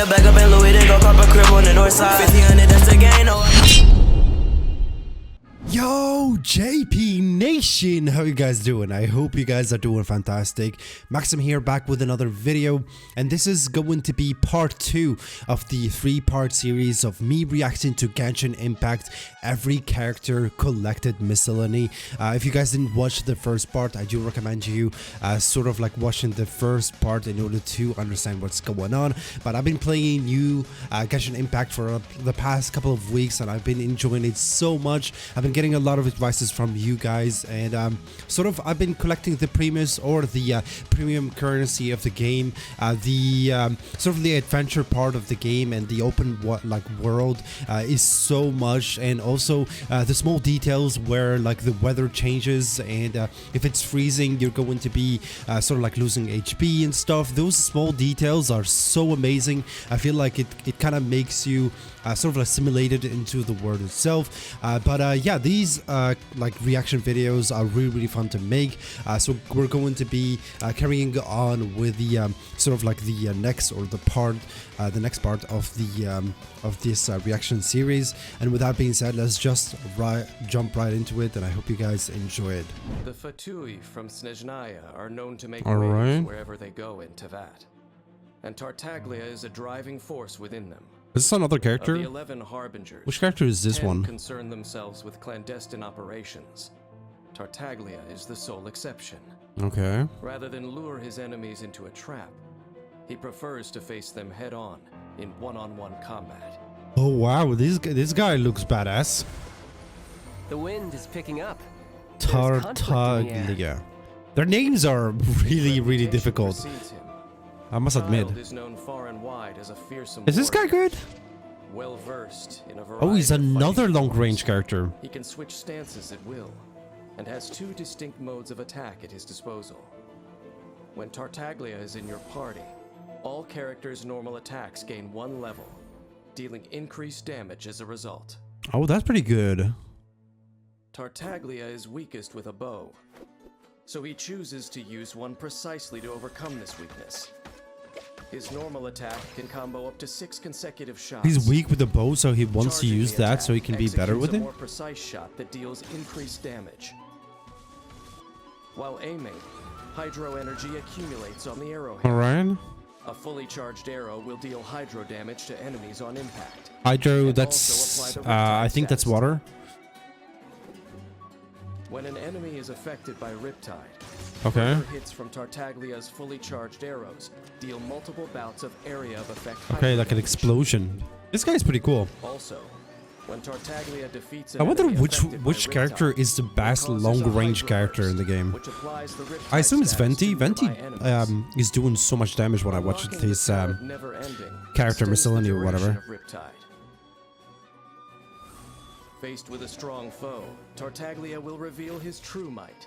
the back up in Louis, then go cop a crib on the north side. 1500, that's the gain, oh. Yo, JP Nation, how you guys doing? I hope you guys are doing fantastic. Maxim here, back with another video, and this is going to be part 2 of the 3-part series of me reacting to Genshin Impact every character collected miscellany. If you guys didn't watch the first part, I do recommend you sort of like watching the first part in order to understand what's going on. But I've been playing new Genshin Impact for the past couple of weeks, and I've been enjoying it so much. I've been getting a lot of advices from you guys, and sort of I've been collecting the premise or the premium currency of the game, sort of the adventure part of the game, and the open world is so much, and also the small details where like the weather changes, and if it's freezing you're going to be sort of like losing HP and stuff. Those small details are so amazing. I feel like it kind of makes you sort of assimilated into the world itself. But yeah, these like reaction videos are really fun to make. So we're going to be carrying on with the sort of like the next part of this reaction series. And with that being said, let's just jump right into it, and I hope you guys enjoy it. The Fatui from Snezhnaya are known to make All waves right. wherever they go in Teyvat, and Tartaglia is a driving force within them. Is this another Of character? the 11 harbingers, Which character is this 10 one? concern themselves with clandestine operations. Tartaglia is the sole exception. Okay. Rather than lure his enemies into a trap, he prefers to face them head-on in one-on-one combat. Oh wow, this guy looks badass. The wind is picking up. There's conflict in the air. Tartaglia. Their names are really difficult, Precedes him. I must admit. Child is known far and wide as a fearsome Is this guy warrior, good? well versed in a variety Oh, he's of fighting another forms. long-range character. He can switch stances at will, and has 2 distinct modes of attack at his disposal. When Tartaglia is in your party, all characters' normal attacks gain 1 level, dealing increased damage as a result. Oh, that's pretty good. Tartaglia is weakest with a bow, so he chooses to use one precisely to overcome this weakness. His normal attack can combo up to 6 consecutive shots. He's weak with the bow, so he wants to Charging use the that attack so he can be better executes with a it. more precise shot that deals increased damage. While aiming, hydro energy accumulates on the arrowhead. Alright. A fully charged arrow will deal hydro damage to enemies on impact. Hydro, And that's also apply the I Riptide think that's status. water. When an enemy is affected by Riptide, Okay. further hits from Tartaglia's fully charged arrows deal multiple bouts of area of effect. Okay, hydro like an damage. explosion. This guy's pretty cool. Also, when Tartaglia defeats an I wonder enemy which affected by character Riptide, is the best it causes long-range a character in the hydro game. burst, which applies the Riptide I assume it's status Venti. to Venti nearby enemies. is doing so much damage when I watched Unlocking his the power of never-ending character extends the miscellany or duration whatever. of Riptide. Faced with a strong foe, Tartaglia will reveal his true might.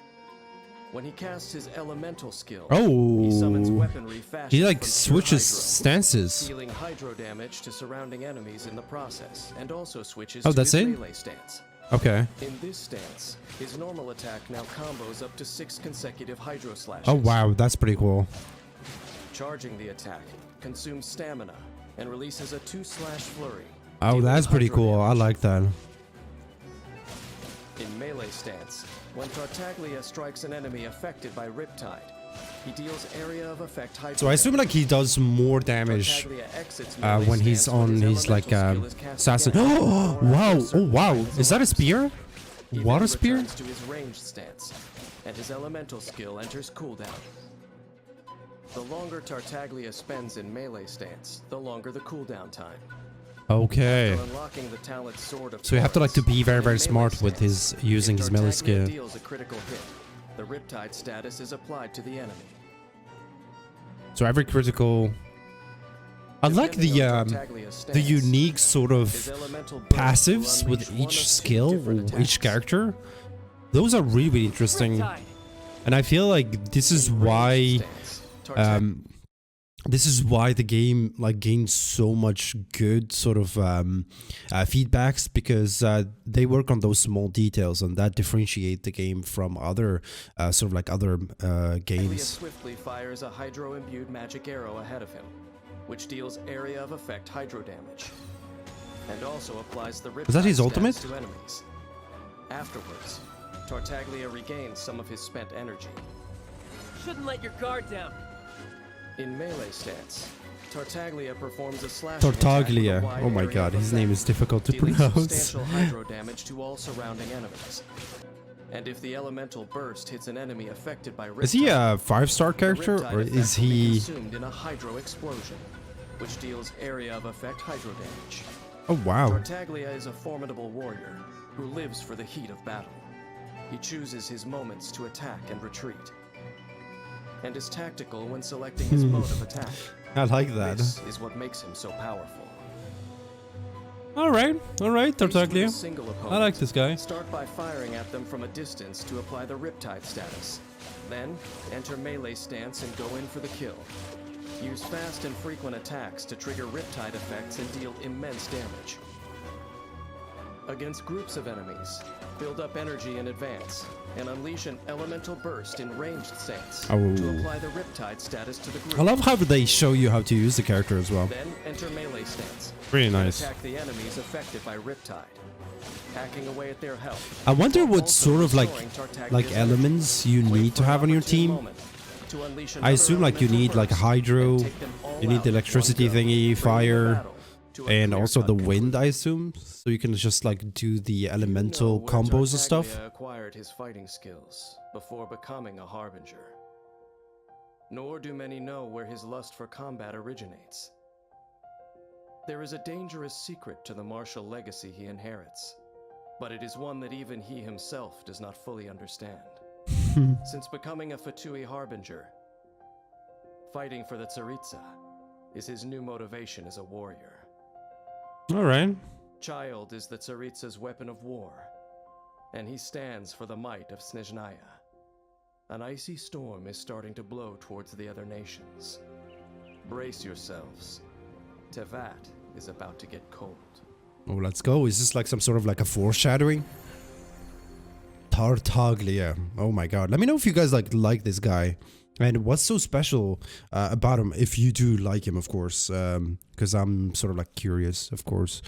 When he casts his elemental skill, he summons Oh, weaponry fashioned he like from pure switches hydro, stances. dealing hydro damage to surrounding enemies in the process, and also switches Oh, to that's his it? melee stance. Okay. In this stance, his normal attack now combos up to 6 consecutive hydro slashes. Oh wow, that's pretty cool. Charging the attack consumes stamina and releases a 2-slash flurry. Oh, dealing that's pretty hydro cool. I damage. like that. In melee stance, when Tartaglia strikes an enemy affected by Riptide, he deals area of effect hydro So I assume damage. like he does more damage Tartaglia exits melee when he's stance when on his like elemental skill is cast assassin. again, Oh or wow! after a Oh certain wow! fight Is that a spear? He then Water spear? returns to his ranged stance, and his elemental skill enters cooldown. The longer Tartaglia spends in melee stance, the longer the cooldown time. Okay. After unlocking the talent Sword of So you have to like to Taurus, be very in melee smart with stance, his using if his melee Tartaglia skill. deals a critical hit, the Riptide status is applied to the enemy. So every critical. I like Depending on the Tartaglia's stance, the unique sort his of elemental burst will passives with unleash one of each 2 skill different or each attacks. character. Those are really interesting, Riptide. and I feel like this is In ranged why stance, Tartaglia this is why the game like gains so much good sort of feedbacks, because they work on those small details, and that differentiate the game from other sort of like other Tartaglia games. swiftly fires a hydro-imbued magic arrow ahead of him. which deals area of effect hydro damage, and also applies the Riptide Is that his status ultimate? to enemies. Afterwards, Tartaglia regains some of his spent energy. Shouldn't let your guard down. In melee stance, Tartaglia performs a slash Tartaglia. Oh my god, his name is difficult to dealing pronounce. substantial hydro damage to all surrounding enemies. And if the elemental burst hits an enemy affected by Riptide, Is he a 5-star character, Riptide or effect is will be he... consumed in a hydro explosion, which deals area of effect hydro damage. Oh wow. Tartaglia is a formidable warrior who lives for the heat of battle. He chooses his moments to attack and retreat, and is tactical when selecting his mode of attack. I like that. This is what makes him so powerful. Alright, Tartaglia. Faced with a single I opponent, like this guy. Start by firing at them from a distance to apply the Riptide status. Then, enter melee stance and go in for the kill. Use fast and frequent attacks to trigger Riptide effects and deal immense damage. Against groups of enemies, build up energy in advance, and unleash an elemental burst in ranged stance to apply the Riptide status to the group. I love how they show you how to use the character as well. Then enter melee stance. Really and nice. attack the enemies affected by Riptide, hacking away at their health. I wonder what Also sort of restoring Tartaglia's elements you Wait need to for an have on your opportune team. moment to unleash I another assume like you elemental need like a burst hydro, and take them all you need out the with one electricity go, thingy, bringing the fire, battle to a and also the clear-cut wind, I conclusion. assume. So you can just like do the You know elemental where combos and stuff. Tartaglia acquired his fighting skills before becoming a harbinger. Nor do many know where his lust for combat originates. There is a dangerous secret to the martial legacy he inherits, but it is one that even he himself does not fully understand. Since becoming a Fatui harbinger, fighting for the Tsaritsa is his new motivation as a warrior. Alright. Child is the Tsaritsa's weapon of war, and he stands for the might of Snezhnaya. An icy storm is starting to blow towards the other nations. Brace yourselves. Tevat is about to get cold. Oh, let's go. Is this like some sort of like a foreshadowing? Tartaglia. Oh my god. Let me know if you guys like this guy. And what's so special about him, if you do like him, of course. Because I'm sort of like curious, of course.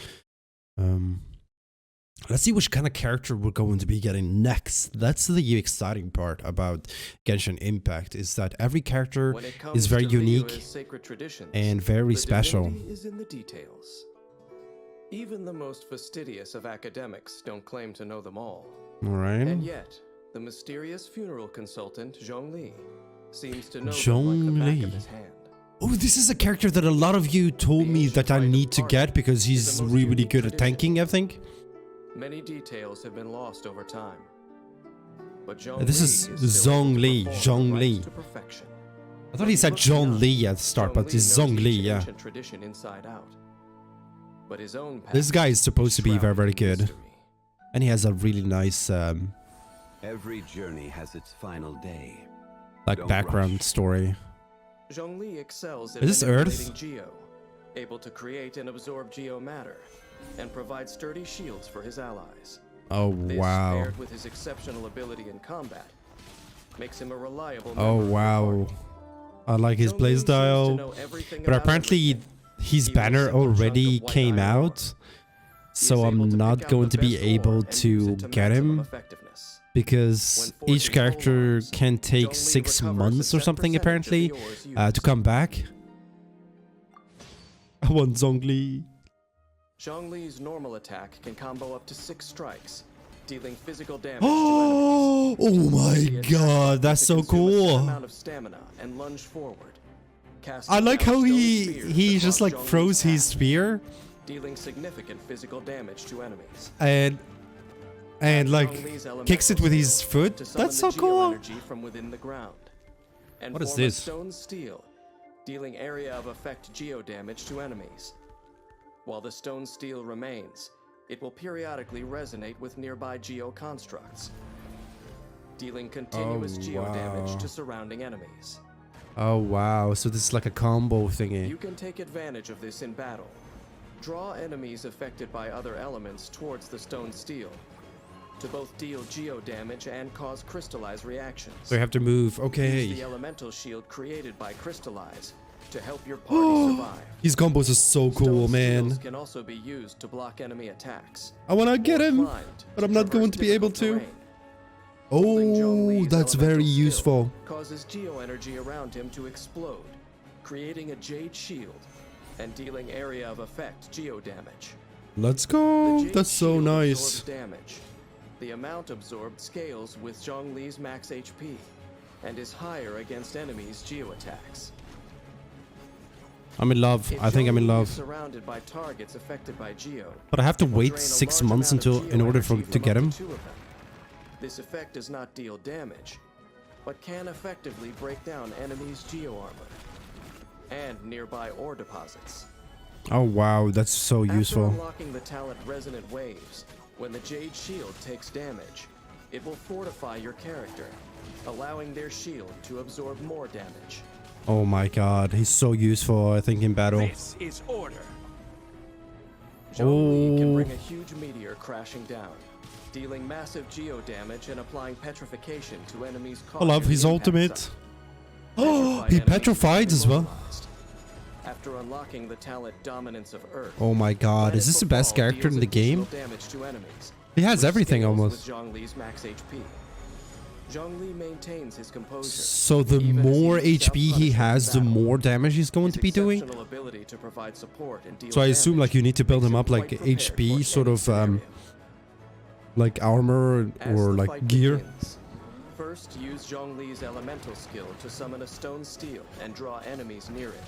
Let's see which kind of character we're going to be getting next. That's the exciting part about Genshin Impact, is that every character When it comes is very to unique Liyue's sacred traditions, and very the special. divinity is in the details. Even the most fastidious of academics don't claim to know them all. Alright. And yet, the mysterious funeral consultant Zhongli seems to know them like the back of his hand. Oh, this is a character that a lot of you told me that I need to get because he's really good at tanking, I think. Many details have been lost over time. But This is Zhongli. Zhongli. I thought he said John Lee at the start, but it's Zhongli, yeah. Tradition inside out. But his own This guy is supposed to be very, very good. mystery. And he has a really nice, Every journey has its final day. like Don't background rush. story. Zhongli excels at Is this manipulating Earth? Geo, able to create and absorb Geo matter, and provide sturdy shields for his allies. Oh, This, wow. paired with his exceptional ability in combat, makes him a reliable Oh, member of the wow. party. I like his Zhongli seems to playstyle. know everything But about apparently everything. his Even a banner simple chunk of already white came iron ore. out. He So is able I'm to not pick out going the to be best ore able and use to it to get maximum him. effectiveness. Because When each forging character polearms, can take Zhongli 6 recovers a months or set something percentage of apparently the ores to used. come back. I want Zhongli. Zhongli's normal attack can combo up to 6 strikes, dealing physical damage to enemies. Oh my The attack god, that's to so consume a set cool. amount of stamina and lunge forward. Casting I like down how stone he spears just across like Zhongli's throws his path, spear dealing significant physical damage to enemies. and like Zhongli's kicks it elemental with his skill foot. to summon That's so the Geo cool. energy from within the ground. And What is form a this? stone steel, dealing area of effect Geo damage to enemies. While the stone steel remains, it will periodically resonate with nearby Geo constructs, dealing continuous Geo wow. damage to surrounding enemies. Oh wow, so this is like a combo thingy. You can take advantage of this in battle. Draw enemies affected by other elements towards the stone steel to both deal Geo damage and cause crystallize reactions. So you have to move. Use the Okay. elemental shield created by crystallize to help your party survive. These combos are so cool, Stone man. shields can also be used to block enemy attacks. I wanna get or him, climbed but I'm not traverse going to be able difficult to. terrain. Holding Oh, Zhongli's that's very elemental skill useful. Causes geo-energy around him to explode, creating a jade shield and dealing area of effect geo damage. Let's The go. jade That's so shield nice. absorbs damage. The amount absorbed scales with Zhongli's max HP and is higher against enemies' geo attacks. I'm in love. If I think I'm in Zhongli love. is surrounded by targets affected by geo, But I have to it will wait drain a 6 large months amount of until in order for geo-energy to from get up him. 2 of them. This effect does not deal damage, but can effectively break down enemies' geo armor and nearby ore deposits. Oh wow, that's so After useful. unlocking the talent Resonant Waves, when the Jade Shield takes damage, it will fortify your character, allowing their shield to absorb more damage. Oh my god, he's so useful, I think, in battle. This is order. Zhongli can Oh. bring a huge meteor crashing down, dealing massive geo damage and applying petrification to enemies caught I love in the his impact ultimate. zone. Oh, Petrified he enemies petrified are as well. immobilized. After unlocking the talent Dominance of Earth, Oh my god, Planet is this the best Befall character in deals the game? additional damage to enemies, He has which everything scales almost. with Zhongli's max HP. Zhongli maintains his composure. So the even as more uses HP he self-punishment has, in the battle. more damage he's going His to be doing. exceptional ability to provide support and deal So I assume like you need to build damage him makes up like quite prepared HP, for sort any of scenario. like armor As or the like fight gear. begins, first use Zhongli's elemental skill to summon a stone steel and draw enemies near it,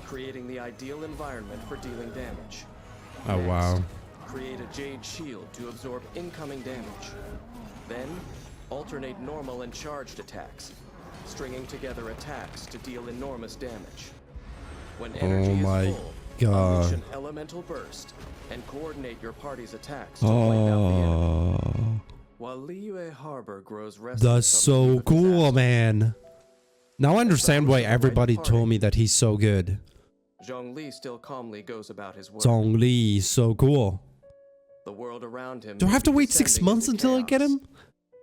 creating the ideal environment for dealing damage. Oh wow. Create a jade shield to absorb incoming damage. Then, alternate normal and charged attacks, stringing together attacks to deal enormous damage. When energy my is full, God. unleash an elemental burst and coordinate your party's attacks to wipe out the enemy. Oh, While Liyue Harbor grows restless that's on the eve so of cool, disaster, man. Now I understand why everybody told me that he's so good. Zhongli still calmly goes about his work. Zhongli, so cool. The world around him Do I may have to be wait 6 descending months into until I get chaos, him?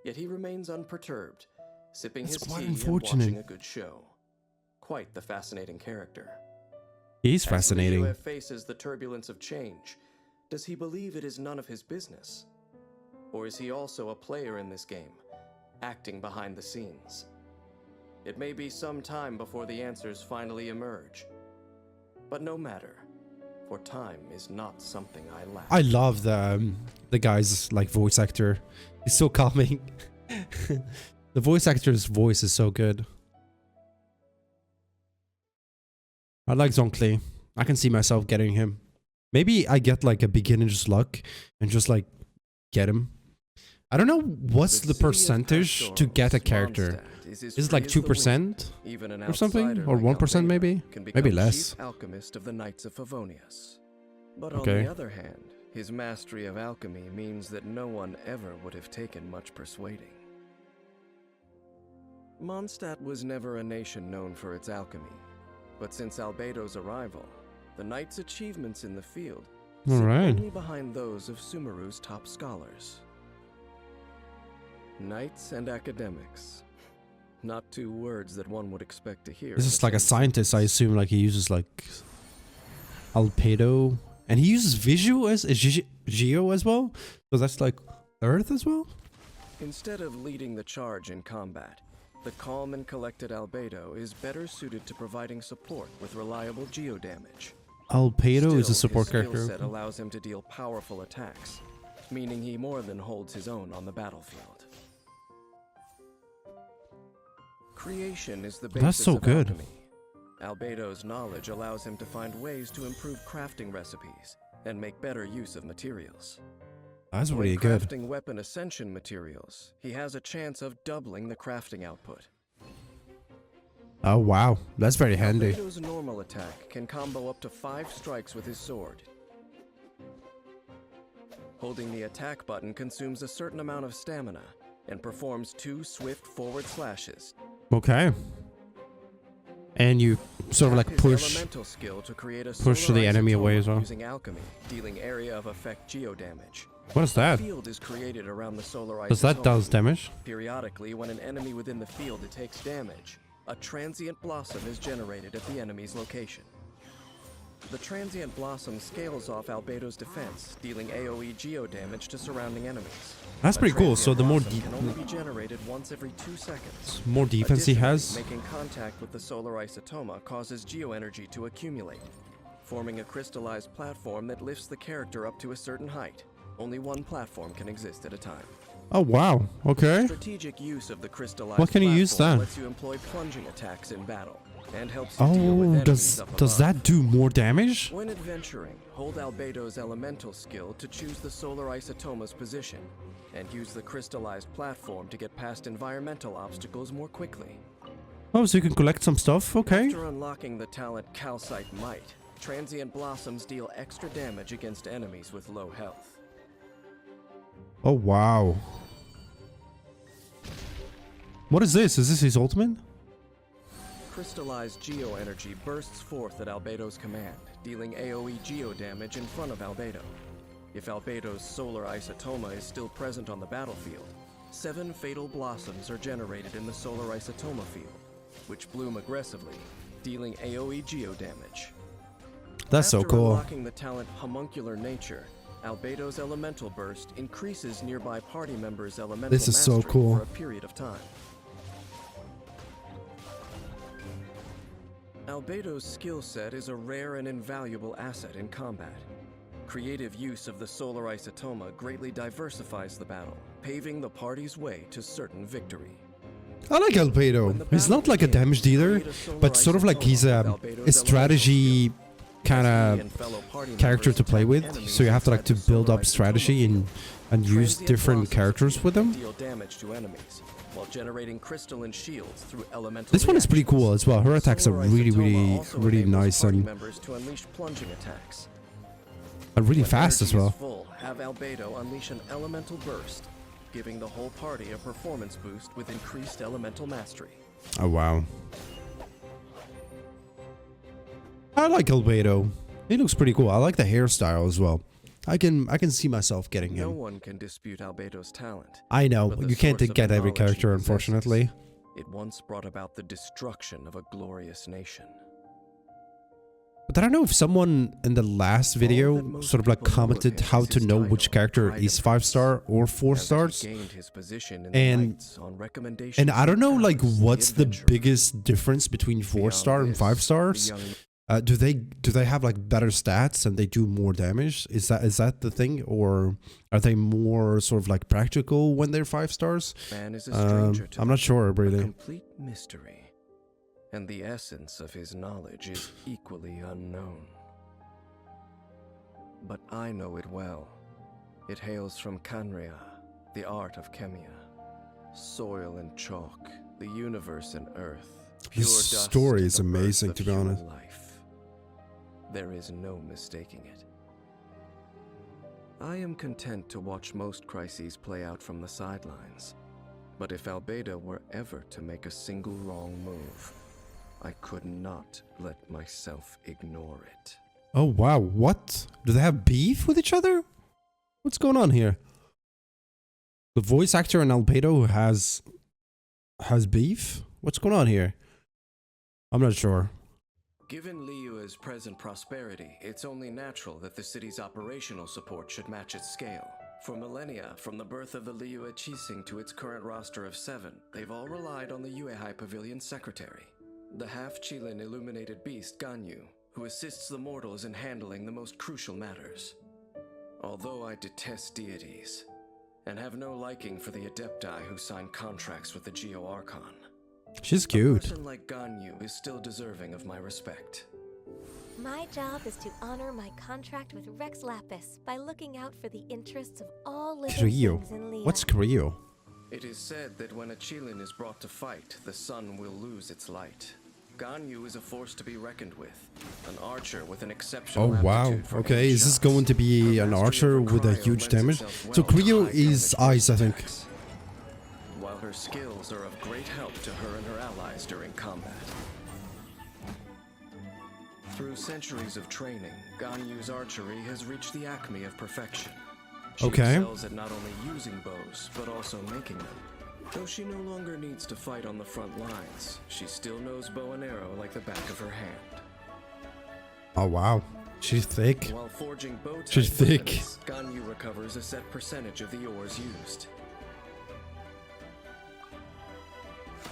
Yet he remains unperturbed, sipping That's his quite tea unfortunate. and watching a good show. Quite the fascinating character. He's As fascinating. Liyue faces the turbulence of change, does he believe it is none of his business? Or is he also a player in this game, acting behind the scenes? It may be some time before the answers finally emerge. But no matter, for time is not something I lack. I love the guy's like voice actor. He's so calming. The voice actor's voice is so good. I like Zhongli. I can see myself getting him. Maybe I get like a beginner's luck and just like get him. I don't know what's the percentage to get a character. Is it like 2% or something? Or 1% maybe? Maybe less. Chief alchemist of the Knights of Favonius. But Okay. on the other hand, his mastery of alchemy means that no one ever would have taken much persuading. Mondstadt was never a nation known for its alchemy, but since Albedo's arrival, the Knights' achievements in the field sit Alright. only behind those of Sumeru's top scholars. Knights and academics. Not two words that one would expect to hear. This in is the like a same scientist, I sentence. assume, like he uses like Albedo. And he uses visual as geo as well? So that's like Earth as well? Instead of leading the charge in combat, the calm and collected Albedo is better suited to providing support with reliable geo damage. Albedo is a Still, support his skill character. set allows him to deal powerful attacks, meaning he more than holds his own on the battlefield. Creation is the basis That's so of good. alchemy. Albedo's knowledge allows him to find ways to improve crafting recipes and make better use of materials. That's When really good. crafting weapon ascension materials, he has a chance of doubling the crafting output. Oh wow, that's very handy. Albedo's normal attack can combo up to 5 strikes with his sword. Holding the attack button consumes a certain amount of stamina and performs 2 swift forward slashes. Okay. And you sort of Tap like his push. elemental skill to create a push solar the enemy isotoma away as well. using alchemy, dealing area of effect geo damage. What is A that? field is created around the solar Does that isotoma. does damage? Periodically, when an enemy within the field takes damage, a transient blossom is generated at the enemy's location. The transient blossom scales off Albedo's defense, dealing AoE geo damage to surrounding enemies. That's pretty cool. So the more can only be generated once every 2 seconds. more defense he has. Making contact with the solar isotoma causes geo energy to accumulate, forming a crystallized platform that lifts the character up to a certain height. Only one platform can exist at a time. Oh wow. Okay. Strategic use of the crystallized What can you use platform then? lets you employ plunging attacks in battle and helps you deal with Oh, enemies up does above. that do more damage? When adventuring, hold Albedo's elemental skill to choose the solar isotoma's position, and use the crystallized platform to get past environmental obstacles more quickly. Oh, so you can collect some stuff. Okay. After unlocking the talent Calcite Might, transient blossoms deal extra damage against enemies with low health. Oh wow. What is this? Is this his ultimate? Crystallized geo energy bursts forth at Albedo's command, dealing AoE geo damage in front of Albedo. If Albedo's solar isotoma is still present on the battlefield, 7 fatal blossoms are generated in the solar isotoma field, which bloom aggressively, dealing AoE geo damage. That's so After cool. unlocking the talent Homuncular Nature, Albedo's elemental burst increases nearby party members' elemental This is so mastery cool. for a period of time. Albedo's skill set is a rare and invaluable asset in combat. Creative use of the solar isotoma greatly diversifies the battle, paving the party's way to certain victory. I like Albedo. He's not like a damage dealer, but sort of like he's a strategy kind of character to play with. So you have to like to build up strategy and use different characters with him. Deal damage to enemies, while generating crystalline shields through elemental This one is pretty cool as well. Her attacks are Solar really, isotoma really, also really enables nice party and members to unleash plunging attacks. really When fast as energy is well. full, have Albedo unleash an elemental burst, giving the whole party a performance boost with increased elemental mastery. Oh wow. I like Albedo. He looks pretty cool. I like the hairstyle as well. I can see myself getting No him. one can dispute Albedo's talent. I know, but the you can't source of get the every knowledge he character, possesses. unfortunately. It once brought about the destruction of a glorious nation. But I don't know if someone in the last All video that most sort of like people know of commented him how is to his know title, which character Pride is of 5-star or 4 and that he stars. gained his position in the And Knights on recommendation And I don't know of like Alice, what's the adventurer. biggest difference between 4-star and Beyond 5 this, stars. the young Do they have like better stats and they do more damage? Is that the thing, or are they more sort of like practical when they're 5 stars? man is a stranger to I'm not sure a really. complete mystery, and the essence of his knowledge is equally unknown. But I know it well. It hails from Kanria, the art of chemia. Soil and chalk, the universe and earth. His pure dust, story is the birth amazing, of to be human honest. life. There is no mistaking it. I am content to watch most crises play out from the sidelines. But if Albedo were ever to make a single wrong move, I could not let myself ignore it. Oh wow, what? Do they have beef with each other? What's going on here? The voice actor in Albedo has beef? What's going on here? I'm not sure. Given Liyue's present prosperity, it's only natural that the city's operational support should match its scale. For millennia, from the birth of the Liyue Qixing to its current roster of 7, they've all relied on the Yuehai Pavilion's secretary, the half-Qilin illuminated beast Ganyu, who assists the mortals in handling the most crucial matters. Although I detest deities, and have no liking for the Adepti who sign contracts with the Geo Archon, She's a cute. person like Ganyu is still deserving of my respect. My job is to honor my contract with Rex Lapis by looking out for the interests of all living Creo. things in Liyue. What's Creo? It is said that when a Qilin is brought to fight, the sun will lose its light. Ganyu is a force to be reckoned with, an archer with an exceptional Oh wow. aptitude for Okay, hitting is this shots. going to be Her an mastery archer of with a cryo huge lends damage? itself So well to Creo high is damage ice, I think. attacks. While her skills are of great help to her and her allies during combat. Through centuries of training, Ganyu's archery has reached the acme of perfection. She Okay. excels at not only using bows, but also making them. Though she no longer needs to fight on the front lines, she still knows bow and arrow like the back of her hand. Oh wow, she's thick. While forging bow She's thick. Ganyu recovers a set percentage of the ores used.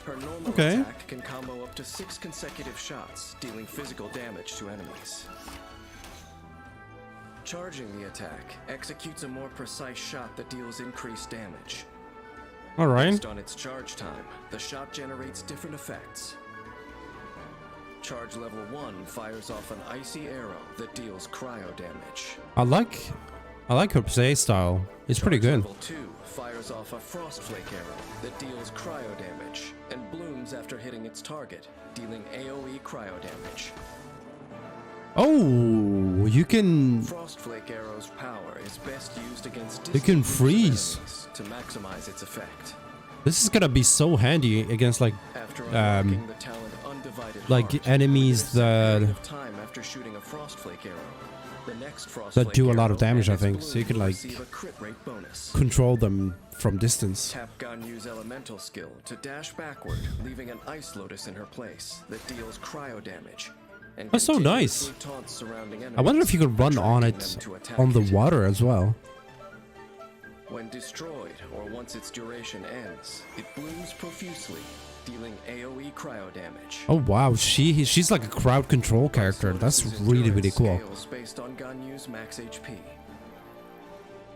Her normal attack can combo up to 6 consecutive shots, dealing physical damage to enemies. Charging the attack executes a more precise shot that deals increased damage. Alright. Based on its charge time, the shot generates different effects. Charge level 1 fires off an icy arrow that deals cryo damage. I like her play style. It's pretty good. Level 2 fires off a frost flake arrow that deals cryo damage and blooms after hitting its target, dealing AoE cryo damage. Oh, you can. Frost flake arrow's power is best used against You can freeze to maximize its effect. This is gonna be so handy against like After unlocking the talent Undivided like Heart, enemies that time after shooting a frost flake arrow, the next frost that flake do a lot of arrow damage, I and its think. So you bloom can will like receive a crit rate bonus. control them from distance. Tap Ganyu's elemental skill to dash backward, leaving an ice lotus in her place that deals cryo damage. And That's so nice. continuously taunts surrounding I wonder if you could run on attracting it them to attack on the it. water as well. When destroyed, or once its duration ends, it blooms profusely, dealing AoE cryo damage. Oh wow, she's like a crowd control character. That's really cool. Scales based on Ganyu's max HP.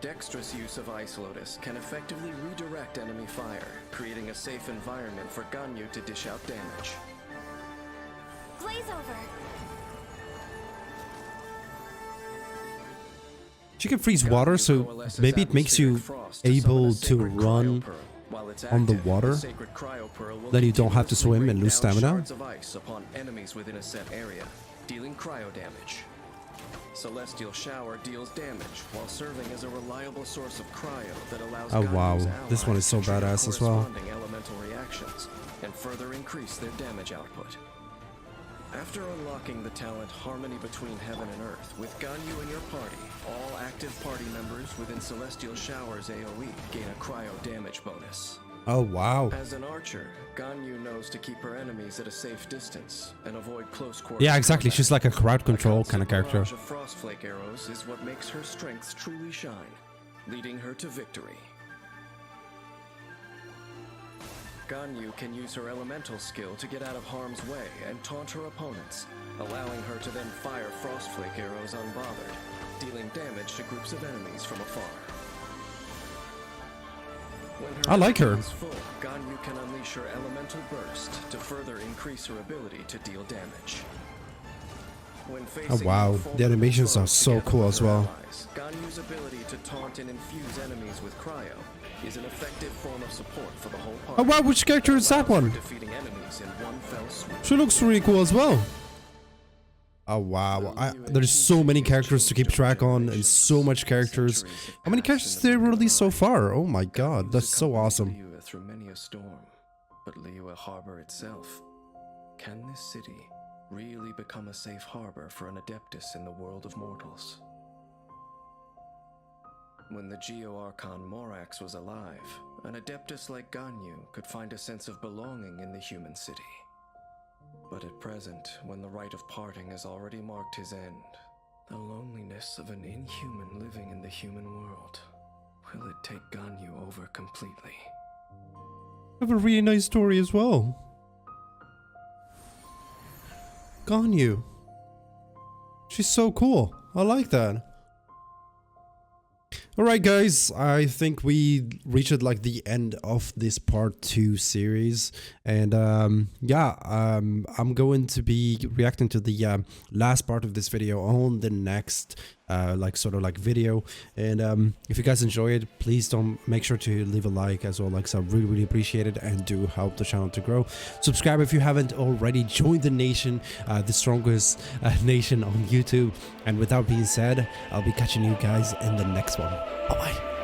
Dexterous use of Ice Lotus can effectively redirect enemy fire, creating a safe environment for Ganyu to dish out damage. Blaze over. She can freeze water, so maybe it makes you able to run on the water. Then you don't have to swim and lose stamina. Of ice upon enemies within a set area, dealing cryo damage. Celestial Shower deals damage while serving as a reliable source of cryo that allows Oh, wow. Ganyu's This one is so allies to trigger badass as well. corresponding elemental reactions and further increase their damage output. After unlocking the talent Harmony Between Heaven and Earth with Ganyu in your party, all active party members within Celestial Shower's AoE gain a cryo damage bonus. Oh wow. As an archer, Ganyu knows to keep her enemies at a safe distance and avoid close quarters. Yeah, exactly. combat. She's like a crowd control A kind of constant character. barrage of frost flake arrows is what makes her strengths truly shine, leading her to victory. Ganyu can use her elemental skill to get out of harm's way and taunt her opponents, allowing her to then fire frost flake arrows unbothered, dealing damage to groups of enemies from afar. When her I like her. energy is full, Ganyu can unleash her elemental burst to further increase her ability to deal damage. When Oh wow, the animations are so cool as well. Ganyu's ability to taunt and infuse enemies with cryo is an effective form of support for the whole party. Oh wow, which character is that one? Defeating enemies in one fell swoop. She looks really cool as well. Oh wow, there's so many characters to keep track on and so much characters. How many characters did they release so far? Oh my god, that's so awesome. Liyue through many a storm, but Liyue Harbor itself. Can this city really become a safe harbor for an Adeptus in the world of mortals? When the Geo-Archon Morax was alive, an Adeptus like Ganyu could find a sense of belonging in the human city. But at present, when the rite of parting has already marked his end, the loneliness of an inhuman living in the human world, will it take Ganyu over completely? I have a really nice story as well. Ganyu. She's so cool. I like that. Alright guys, I think we reached like the end of this part 2 series, and yeah, I'm going to be reacting to the last part of this video on the next like sort of like video. And if you guys enjoy it, please don't make sure to leave a like as well, like, so I really appreciate it, and do help the channel to grow. Subscribe if you haven't already, join the nation, the strongest nation on YouTube. And without being said, I'll be catching you guys in the next one. Bye bye.